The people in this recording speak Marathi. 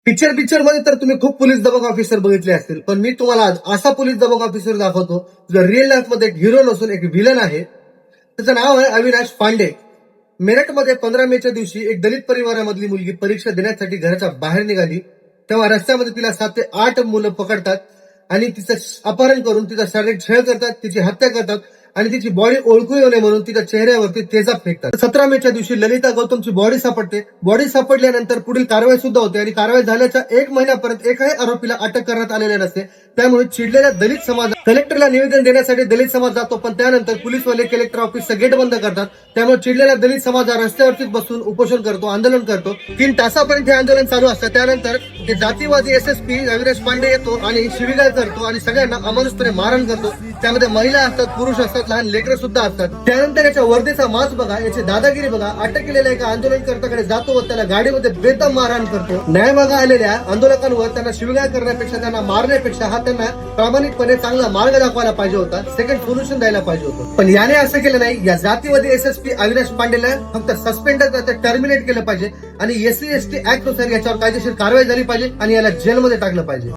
पिक्चर मध्ये तर तुम्ही खूप पोलीस दबंग ऑफिसर बघितले असतील, पण मी तुम्हाला आज असा पोलीस दबंग ऑफिसर दाखवतो जो रिअल लाईफ मध्ये एक हिरो नसून एक व्हिलन आहे. त्याचं नाव आहे अविनाश पांडे. मेरठमध्ये 15 मेच्या दिवशी एक दलित परिवारामधली मुलगी परीक्षा देण्यासाठी घराच्या बाहेर निघाली. तेव्हा रस्त्यामध्ये तिला 7 ते 8 मुलं पकडतात आणि तिचं अपहरण करून तिचा शारीरिक छळ करतात, तिची हत्या करतात आणि तिची बॉडी ओळखू येऊ नये म्हणून तिच्या चेहऱ्यावरती तेजाब फेकतात. 17 मेच्या दिवशी ललिता गौतमची बॉडी सापडते. बॉडी सापडल्यानंतर पुढील कारवाई सुद्धा होते आणि कारवाई झाल्याच्या 1 महिन्यापर्यंत एकही आरोपीला अटक करण्यात आलेले नसते. त्यामुळे चिडलेल्या दलित समाज कलेक्टरला निवेदन देण्यासाठी दलित समाज जातो, पण त्यानंतर पोलीसवाले कलेक्टर ऑफिसचं गेट बंद करतात. त्यामुळे चिडलेला दलित समाज हा रस्त्यावरतीच बसून उपोषण करतो, आंदोलन करतो. 3 तासापर्यंत हे आंदोलन चालू असतं. त्यानंतर ते जातीवादी एसएसपी अविनाश पांडे येतो आणि शिवीगाळ करतो आणि सगळ्यांना अमानुषपणे मारहाण करतो. त्यामध्ये महिला असतात, पुरुष असतात, लहान लेकरं सुद्धा असतात. त्यानंतर याच्या वर्दीचा माज बघा, याची दादागिरी बघा. अटक केलेल्या एका आंदोलनकर्त्याकडे जातो व त्याला गाडीमध्ये बेदम मारहाण करतो. न्याय मागा आलेल्या आंदोलकांवर त्यांना शिवीगाळ करण्यापेक्षा, त्यांना मारण्यापेक्षा हा त्यांना प्रामाणिकपणे चांगला मार्ग दाखवायला पाहिजे होता, सेकंड सोल्युशन द्यायला पाहिजे होतं. पण याने असं केलं नाही. या जातीवादी एसएसपी अविनाश पांडेला फक्त सस्पेंड टर्मिनेट केलं पाहिजे आणि SC ST ऍक्ट नुसार याच्यावर कायदेशीर कारवाई झाली पाहिजे आणि याला जेलमध्ये टाकलं पाहिजे.